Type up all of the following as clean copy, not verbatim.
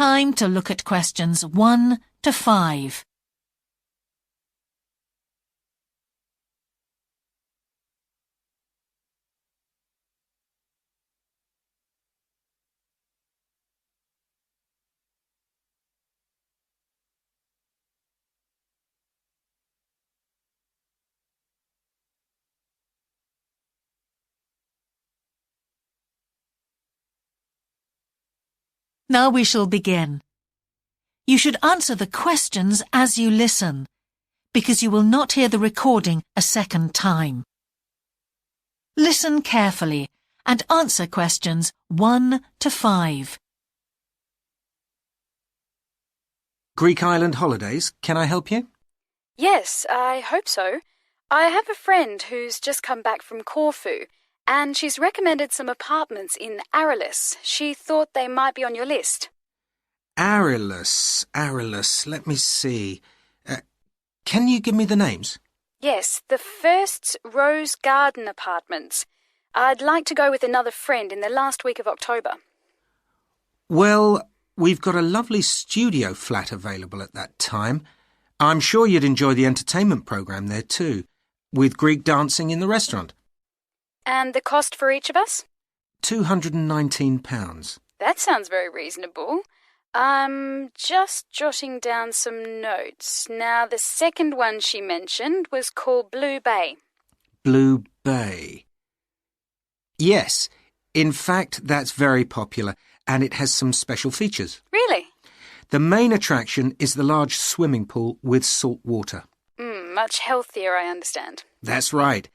time to look at questions 1 to 5. Now we shall begin. You should answer the questions as you listen, because you will not hear the recording a second time. Listen carefully and answer questions 1 to 5. Greek island holidays, can I help you? Yes, I hope so. I have a friend who's just come back from Corfu, and she's recommended some apartments in Arelis. She thought they might be on your list. Arelis, let me see. Can you give me the names? Yes, the first's Rose Garden Apartments. I'd like to go with another friend in the last week of October. Well, we've got a lovely studio flat available at that time. I'm sure you'd enjoy the entertainment programme there too, with Greek dancing in the restaurant. And the cost for each of us? £219. That sounds very reasonable. I'm just jotting down some notes. Now, the second one she mentioned was called Blue Bay. Blue Bay. Yes, in fact, that's very popular, and it has some special features. Really? The main attraction is the large swimming pool with salt water. Much healthier, I understand. That's right.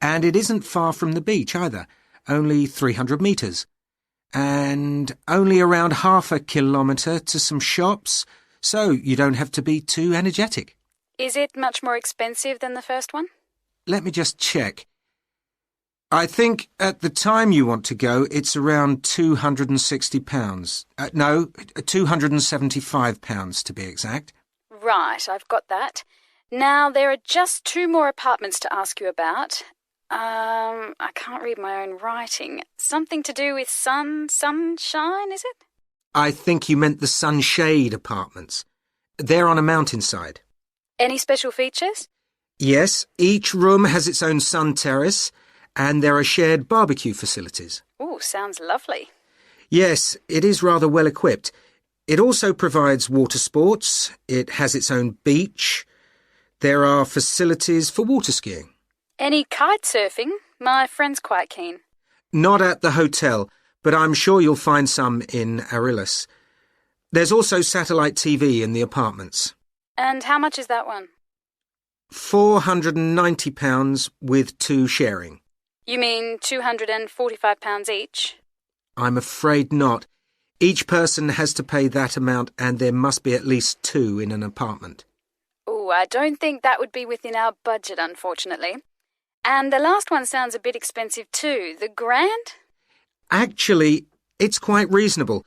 And it isn't far from the beach either, only 300 metres. And only around half a kilometre to some shops, so you don't have to be too energetic. Is it much more expensive than the first one? Let me just check. I think at the time you want to go, it's around £260. No, £275 to be exact. Right, I've got that. Now, there are just 2 more apartments to ask you about. I can't read my own writing. Something to do with sunshine, is it? I think you meant the Sunshade Apartments. They're on a mountainside. Any special features? Yes, each room has its own sun terrace, and there are shared barbecue facilities. Ooh, sounds lovely. Yes, it is rather well equipped. It also provides water sports. It has its own beach. There are facilities for water skiing. Any kite surfing? My friend's quite keen. Not at the hotel, but I'm sure you'll find some in Arelis. There's also satellite TV in the apartments. And how much is that one? £490 with 2 sharing. You mean £245 each? I'm afraid not. Each person has to pay that amount, and there must be at least 2 in an apartment. Oh, I don't think that would be within our budget, unfortunately. And the last one sounds a bit expensive too. The Grand? Actually, it's quite reasonable.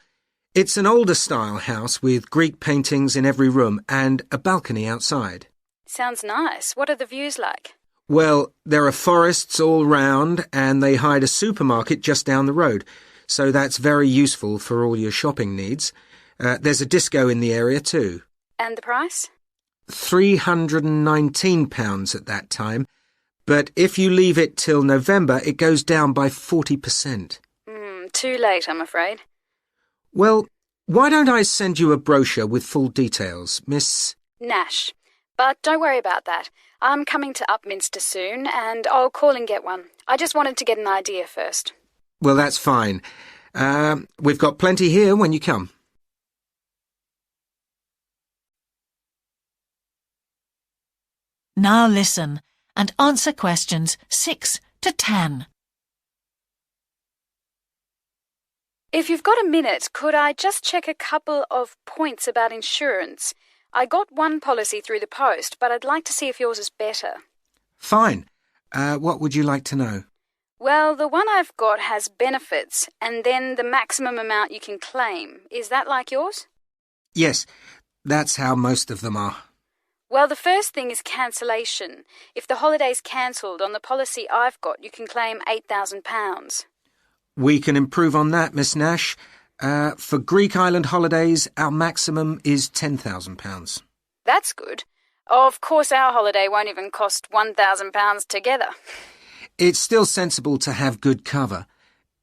It's an older style house with Greek paintings in every room and a balcony outside. Sounds nice. What are the views like? Well, there are forests all round, and they hide a supermarket just down the road, so that's very useful for all your shopping needs. There's a disco in the area too. And the price? £319 at that time, but if you leave it till November, it goes down by 40%. Too late, I'm afraid. Well, why don't I send you a brochure with full details, Miss... Nash. But don't worry about that. I'm coming to Upminster soon, and I'll call and get one. I just wanted to get an idea first. Well, that's fine. We've got plenty here when you come. Now listen and answer questions 6 to 10. If you've got a minute, could I just check a couple of points about insurance? I got one policy through the post, but I'd like to see if yours is better. Fine. What would you like to know? Well, the one I've got has benefits, and then the maximum amount you can claim. Is that like yours? Yes, that's how most of them are. Well, the first thing is cancellation. If the holiday's cancelled on the policy I've got, you can claim £8,000. We can improve on that, Miss Nash. For Greek island holidays, our maximum is £10,000. That's good. Of course, our holiday won't even cost £1,000 together. It's still sensible to have good cover.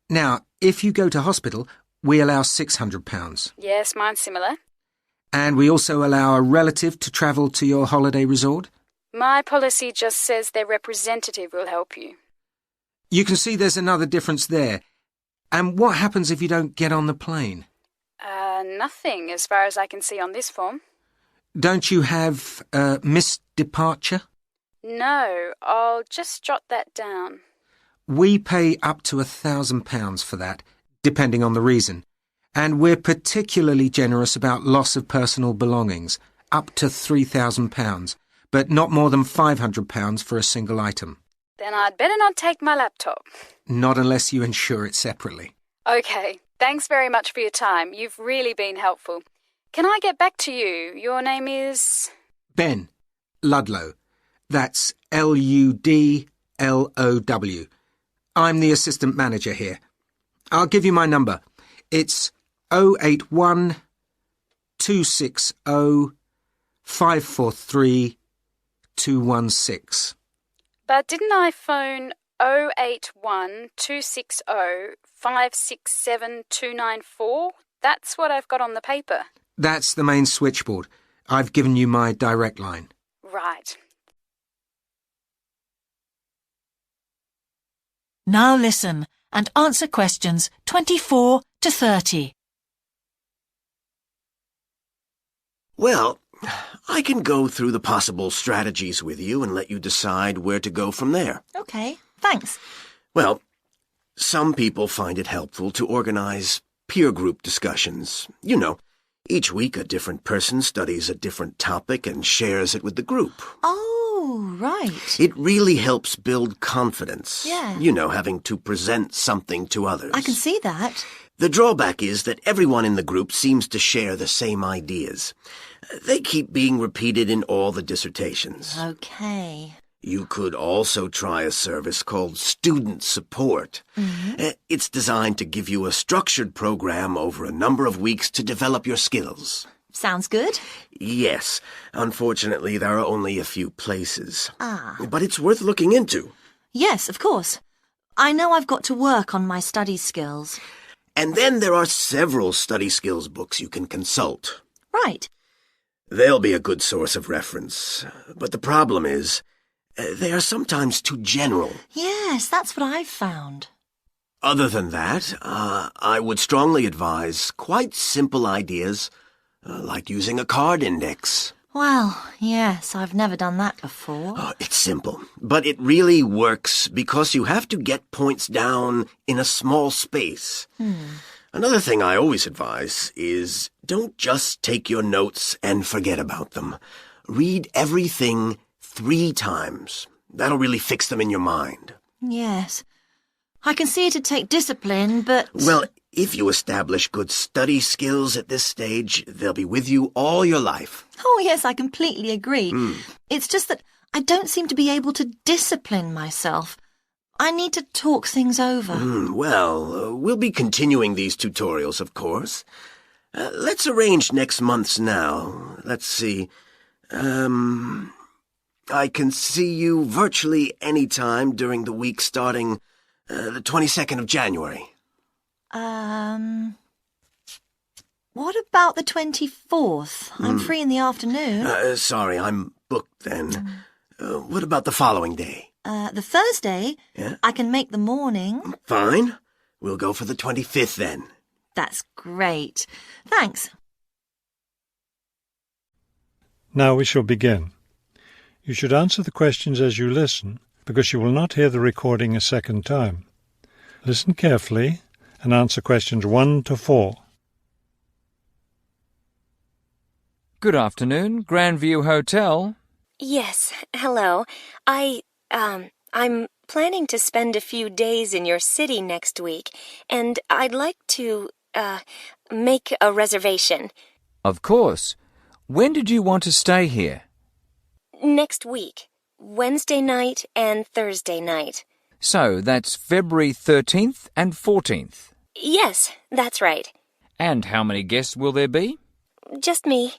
Now, if you go to hospital, we allow £600. Yes, mine's similar. And we also allow a relative to travel to your holiday resort. My policy just says their representative will help you. You can see there's another difference there. And what happens if you don't get on the plane? Nothing, as far as I can see on this form. Don't you have missed departure? No, I'll just jot that down. We pay up to £1,000 for that, depending on the reason. And we're particularly generous about loss of personal belongings, up to £3,000, but not more than £500 for a single item. Then I'd better not take my laptop. Not unless you insure it separately. OK, thanks very much for your time. You've really been helpful. Can I get back to you? Your name is... Ben Ludlow. That's Ludlow. I'm the assistant manager here. I'll give you my number. It's 081 260 543 216. But didn't I phone 081 260 567 294? That's what I've got on the paper. That's the main switchboard. I've given you my direct line. Right. Now listen and answer questions 24 to 30. Well, I can go through the possible strategies with you and let you decide where to go from there. OK, thanks. Well, some people find it helpful to organize peer group discussions. You know, each week a different person studies a different topic and shares it with the group. Oh, right. It really helps build confidence. Yeah. You know, having to present something to others. I can see that. The drawback is that everyone in the group seems to share the same ideas. They keep being repeated in all the dissertations. OK. You could also try a service called Student Support. It's designed to give you a structured program over a number of weeks to develop your skills. Sounds good. Yes. Unfortunately, there are only a few places. Ah. But it's worth looking into. Yes, of course. I know I've got to work on my study skills. And then there are several study skills books you can consult. Right. They'll be a good source of reference. But the problem is, they are sometimes too general. Yes, that's what I've found. Other than that, I would strongly advise quite simple ideas, like using a card index. Well, yes, I've never done that before. Oh, it's simple, but it really works because you have to get points down in a small space. Another thing I always advise is don't just take your notes and forget about them. Read everything 3 times. That'll really fix them in your mind. Yes. I can see it'd take discipline, but... Well, if you establish good study skills at this stage, they'll be with you all your life. Oh, yes, I completely agree. It's just that I don't seem to be able to discipline myself. I need to talk things over. We'll be continuing these tutorials, of course. Let's arrange next month's now. Let's see. I can see you virtually any time during the week starting the 22nd of January. What about the 24th? I'm free in the afternoon. Sorry, I'm booked then. What about the following day? The Thursday? Yeah? I can make the morning. Fine. We'll go for the 25th then. That's great. Thanks. Now we shall begin. You should answer the questions as you listen, because you will not hear the recording a second time. Listen carefully and answer questions 1 to 4. Good afternoon, Grandview Hotel. Yes, hello. I'm planning to spend a few days in your city next week, and I'd like to, make a reservation. Of course. When did you want to stay here? Next week. Wednesday night and Thursday night. So that's February 13th and 14th. Yes, that's right. And how many guests will there be? Just me.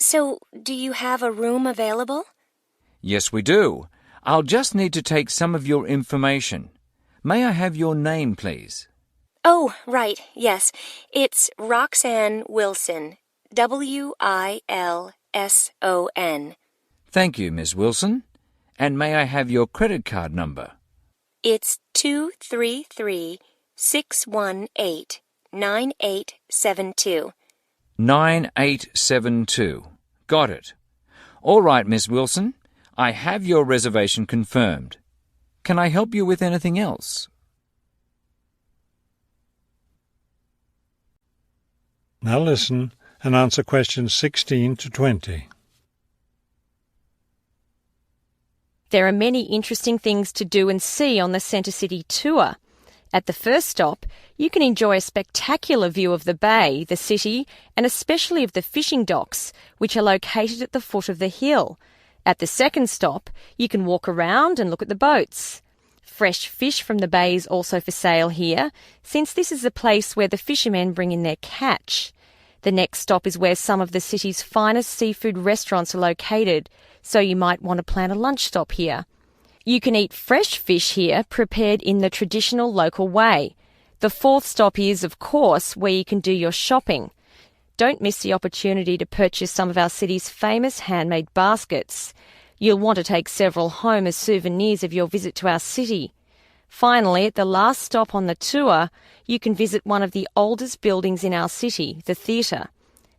So, do you have a room available? Yes, we do. I'll just need to take some of your information. May I have your name, please? Oh, right, yes. It's Roxanne Wilson. Wilson. Thank you, Miss Wilson. And may I have your credit card number? It's 233-618-9872. 9872. Got it. All right, Miss Wilson. I have your reservation confirmed. Can I help you with anything else? Now listen and answer questions 16 to 20. There are many interesting things to do and see on the Centre City tour. At the first stop, you can enjoy a spectacular view of the bay, the city, and especially of the fishing docks, which are located at the foot of the hill. At the second stop, you can walk around and look at the boats. Fresh fish from the bay is also for sale here, since this is the place where the fishermen bring in their catch. The next stop is where some of the city's finest seafood restaurants are located, so you might want to plan a lunch stop here. You can eat fresh fish here, prepared in the traditional local way. The fourth stop is, of course, where you can do your shopping. Don't miss the opportunity to purchase some of our city's famous handmade baskets. You'll want to take several home as souvenirs of your visit to our city. Finally, at the last stop on the tour, you can visit one of the oldest buildings in our city, the theatre.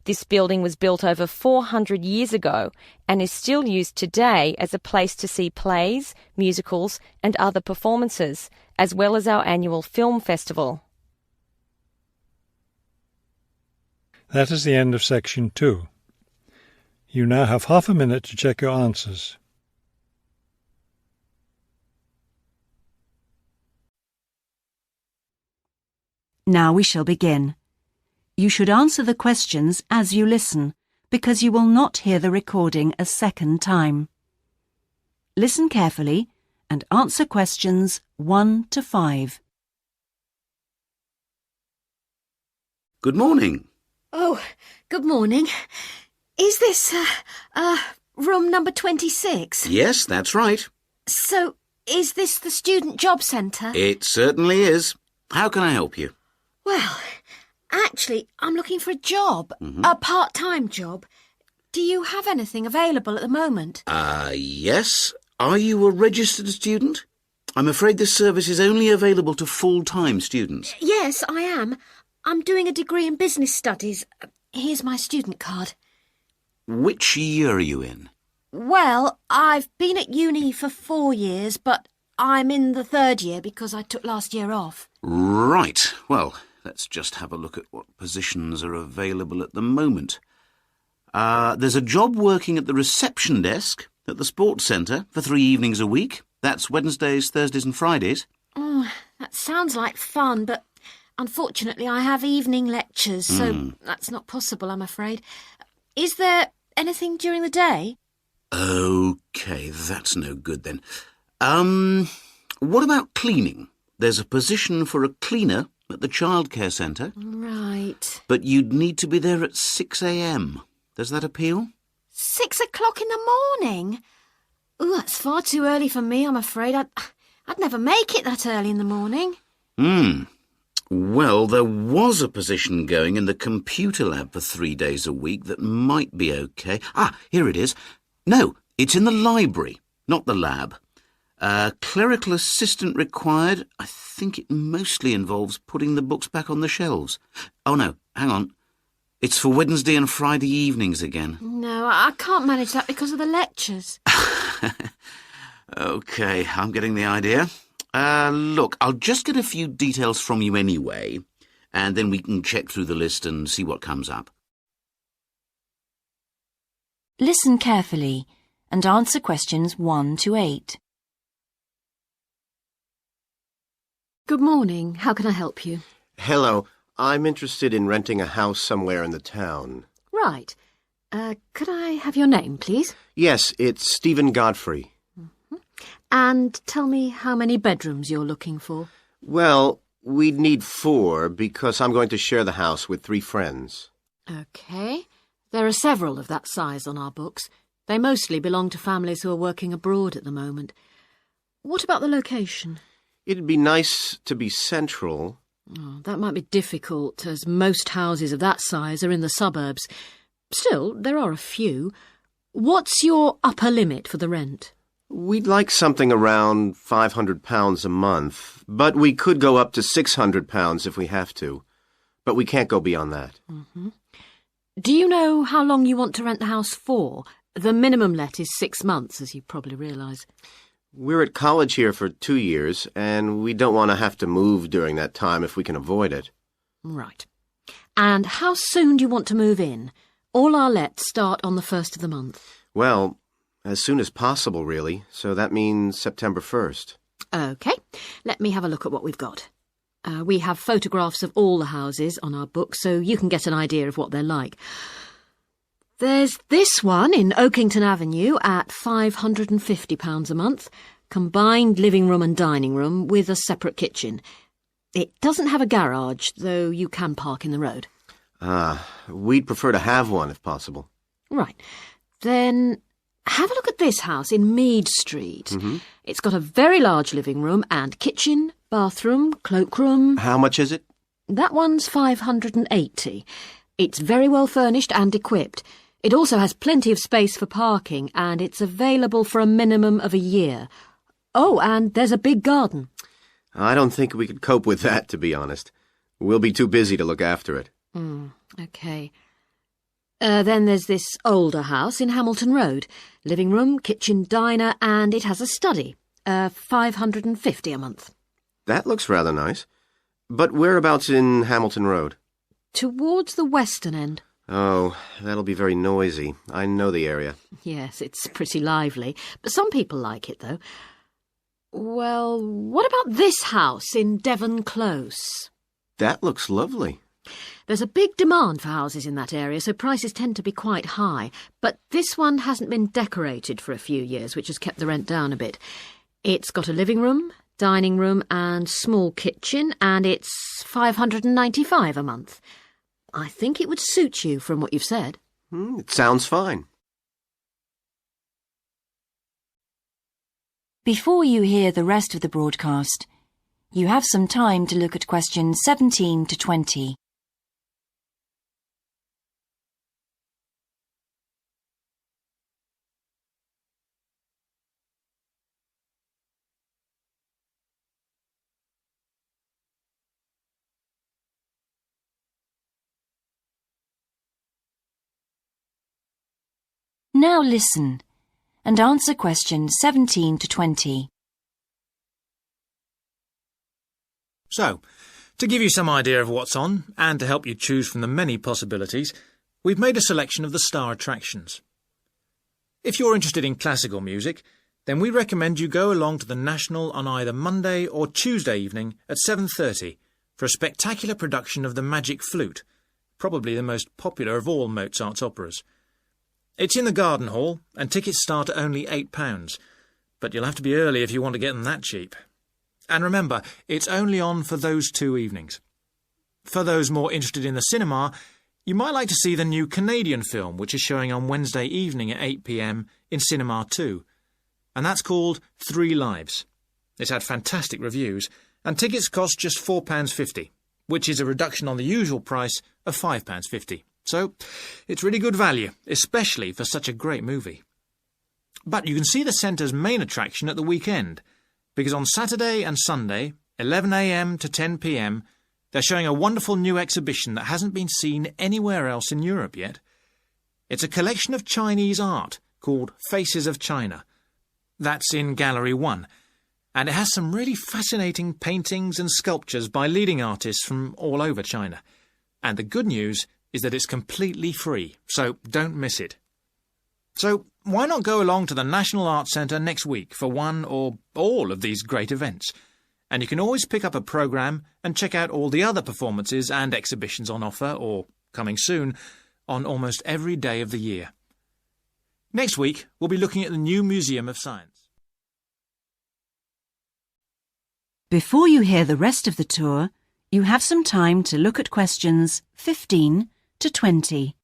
This building was built over 400 years ago and is still used today as a place to see plays, musicals and other performances, as well as our annual film festival. That is the end of section 2. You now have half a minute to check your answers. Now we shall begin. You should answer the questions as you listen, because you will not hear the recording a second time. Listen carefully and answer questions 1 to 5. Good morning. Oh, good morning. Is this, room number 26? Yes, that's right. So, is this the Student Job Centre? It certainly is. How can I help you? Well, actually, I'm looking for a job, a part-time job. Do you have anything available at the moment? Yes. Are you a registered student? I'm afraid this service is only available to full-time students. Yes, I am. I'm doing a degree in business studies. Here's my student card. Which year are you in? Well, I've been at uni for 4 years, but I'm in the 3rd year because I took last year off. Right. Well, let's just have a look at what positions are available at the moment. There's a job working at the reception desk at the sports centre for 3 evenings a week. That's Wednesdays, Thursdays and Fridays. Oh, that sounds like fun, but unfortunately I have evening lectures, so that's not possible, I'm afraid. Is there anything during the day? OK, that's no good then. What about cleaning? There's a position for a cleaner at the childcare centre. Right. But you'd need to be there at 6 a.m. Does that appeal? 6 o'clock in the morning? Ooh, that's far too early for me, I'm afraid. I'd never make it that early in the morning. Well, there was a position going in the computer lab for 3 days a week that might be OK. Here it is. No, it's in the library, not the lab. Clerical assistant required. I think it mostly involves putting the books back on the shelves. Oh, no, hang on. It's for Wednesday and Friday evenings again. No, I can't manage that because of the lectures. OK, I'm getting the idea. Look, I'll just get a few details from you anyway, and then we can check through the list and see what comes up. Listen carefully and answer questions 1 to 8. Good morning. How can I help you? Hello. I'm interested in renting a house somewhere in the town. Right. Could I have your name, please? Yes, it's Stephen Godfrey. And tell me how many bedrooms you're looking for. Well, We'd need 4 because I'm going to share the house with 3 friends. OK. There are several of that size on our books. They mostly belong to families who are working abroad at the moment. What about the location? It'd be nice to be central. Oh, that might be difficult, as most houses of that size are in the suburbs. Still, there are a few. What's your upper limit for the rent? We'd like something around £500 a month, but we could go up to £600 if we have to. But we can't go beyond that. Mm-hmm. Do you know how long you want to rent the house for? The minimum let is 6 months, as you probably realise. We're at college here for 2 years, and we don't want to have to move during that time if we can avoid it. Right. And how soon do you want to move in? All our lets start on the 1st of the month. Well, as soon as possible, really, so that means September 1st. OK, let me have a look at what we've got. We have photographs of all the houses on our book, so you can get an idea of what they're like. There's this one in Oakington Avenue at £550 a month, combined living room and dining room with a separate kitchen. It doesn't have a garage, though you can park in the road. We'd prefer to have one if possible. Right. Then have a look at this house in Mead Street. Mm-hmm. It's got a very large living room and kitchen, bathroom, cloakroom. How much is it? That one's £580. It's very well furnished and equipped. It also has plenty of space for parking, and it's available for a minimum of a year. Oh, and there's a big garden. I don't think we could cope with that, to be honest. We'll be too busy to look after it. OK. Then there's this older house in Hamilton Road. Living room, kitchen, diner, and it has a study. £550 a month. That looks rather nice. But whereabouts in Hamilton Road? Towards the western end. Oh, that'll be very noisy. I know the area. Yes, it's pretty lively. But some people like it, though. Well, what about this house in Devon Close? That looks lovely. There's a big demand for houses in that area, so prices tend to be quite high. But this one hasn't been decorated for a few years, which has kept the rent down a bit. It's got a living room, dining room and small kitchen, and it's £595 a month. I think it would suit you from what you've said. It sounds fine. Before you hear the rest of the broadcast, you have some time to look at questions 17 to 20. Now listen and answer questions 17 to 20. So, to give you some idea of what's on, and to help you choose from the many possibilities, we've made a selection of the star attractions. If you're interested in classical music, then we recommend you go along to the National on either Monday or Tuesday evening at 7:30 for a spectacular production of The Magic Flute, probably the most popular of all Mozart's operas. It's in the Garden Hall, and tickets start at only £8, but you'll have to be early if you want to get them that cheap. And remember, it's only on for those 2 evenings. For those more interested in the cinema, you might like to see the new Canadian film, which is showing on Wednesday evening at 8 p.m. in Cinema 2, and that's called 3 Lives. It's had fantastic reviews, and tickets cost just £4.50, which is a reduction on the usual price of £5.50. So, it's really good value, especially for such a great movie. But you can see the centre's main attraction at the weekend, because on Saturday and Sunday, 11 a.m. to 10 p.m, they're showing a wonderful new exhibition that hasn't been seen anywhere else in Europe yet. It's a collection of Chinese art called Faces of China. That's in Gallery 1, and it has some really fascinating paintings and sculptures by leading artists from all over China. And the good news is that it's completely free, so don't miss it. So why not go along to the National Arts Centre next week for one or all of these great events? And you can always pick up a programme and check out all the other performances and exhibitions on offer, or coming soon, on almost every day of the year. Next week, we'll be looking at the new Museum of Science. Before you hear the rest of the tour, you have some time to look at questions 15 to 20.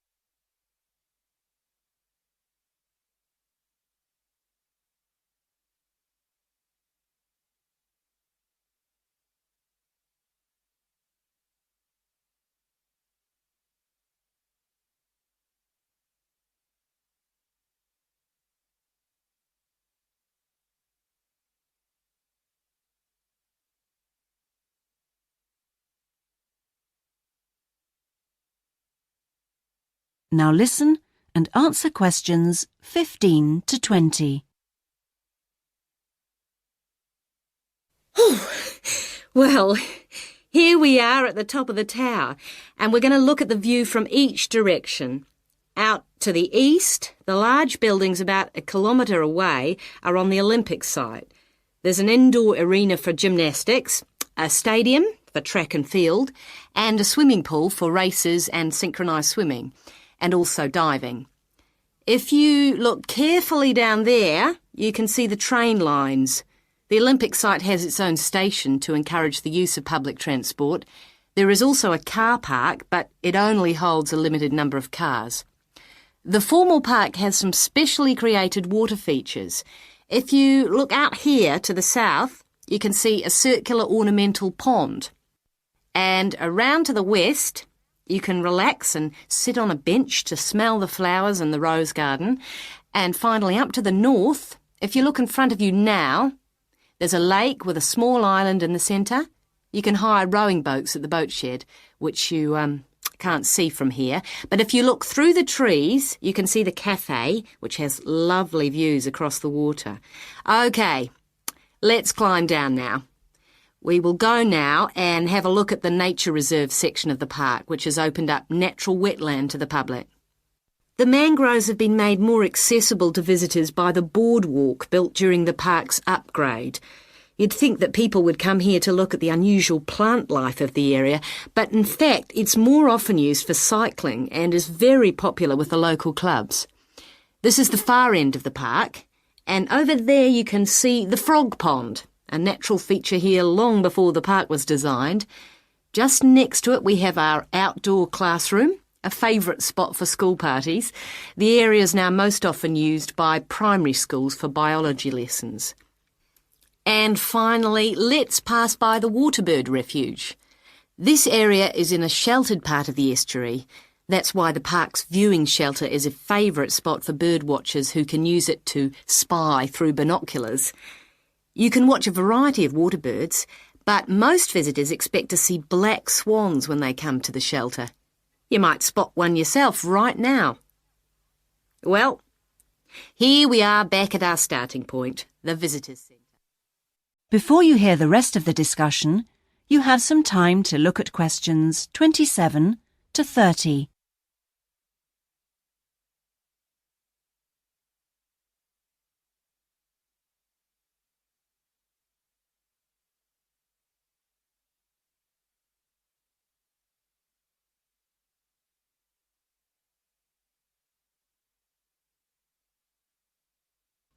Now listen and answer questions 15 to 20. Well, here we are at the top of the tower, and we're going to look at the view from each direction. Out to the east, the large buildings about 1 kilometre away are on the Olympic site. There's an indoor arena for gymnastics, a stadium for track and field, and a swimming pool for races and synchronised swimming, and also diving. If you look carefully down there, you can see the train lines. The Olympic site has its own station to encourage the use of public transport. There is also a car park, but it only holds a limited number of cars. The formal park has some specially created water features. If you look out here to the south, you can see a circular ornamental pond. And around to the west, you can relax and sit on a bench to smell the flowers in the rose garden. And finally, up to the north, if you look in front of you now, there's a lake with a small island in the centre. You can hire rowing boats at the boat shed, which you can't see from here. But if you look through the trees, you can see the cafe, which has lovely views across the water. OK, let's climb down now. We will go now and have a look at the nature reserve section of the park, which has opened up natural wetland to the public. The mangroves have been made more accessible to visitors by the boardwalk built during the park's upgrade. You'd think that people would come here to look at the unusual plant life of the area, but in fact it's more often used for cycling and is very popular with the local clubs. This is the far end of the park, and over there you can see the frog pond, a natural feature here long before the park was designed. Just next to it we have our outdoor classroom, a favourite spot for school parties. The area is now most often used by primary schools for biology lessons. And finally, let's pass by the Waterbird Refuge. This area is in a sheltered part of the estuary. That's why the park's viewing shelter is a favourite spot for bird watchers who can use it to spy through binoculars. You can watch a variety of water birds, but most visitors expect to see black swans when they come to the shelter. You might spot one yourself right now. Well, here we are back at our starting point, the Visitors Centre. Before you hear the rest of the discussion, you have some time to look at questions 27 to 30.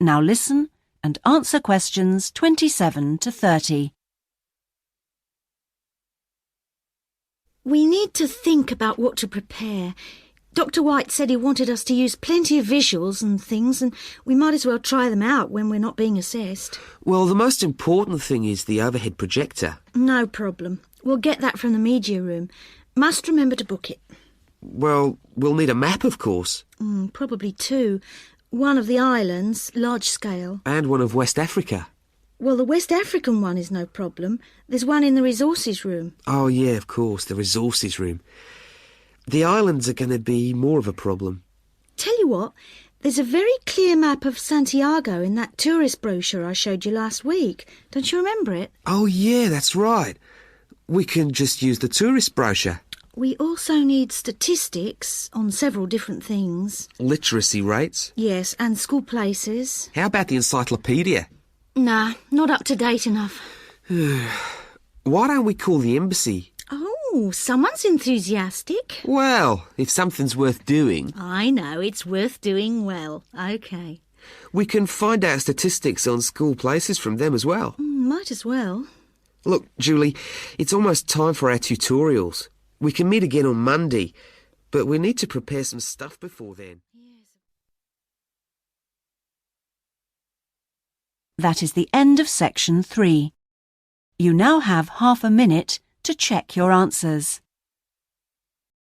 Now listen and answer questions 27 to 30. We need to think about what to prepare. Dr. White said he wanted us to use plenty of visuals and things, and we might as well try them out when we're not being assessed. Well, the most important thing is the overhead projector. No problem. We'll get that from the media room. Must remember to book it. Well, we'll need a map, of course. Probably two. One of the islands, large scale. And one of West Africa. Well, the West African one is no problem. There's one in the resources room. Oh, yeah, of course, the resources room. The islands are going to be more of a problem. Tell you what, there's a very clear map of Santiago in that tourist brochure I showed you last week. Don't you remember it? Oh, yeah, that's right. We can just use the tourist brochure. We also need statistics on several different things. Literacy rates? Yes, and school places. How about the encyclopedia? Nah, not up to date enough. Why don't we call the embassy? Oh, someone's enthusiastic. Well, if something's worth doing. I know, it's worth doing well. OK. We can find out statistics on school places from them as well. Might as well. Look, Julie, it's almost time for our tutorials. We can meet again on Monday, but we need to prepare some stuff before then. That is the end of section 3. You now have half a minute to check your answers.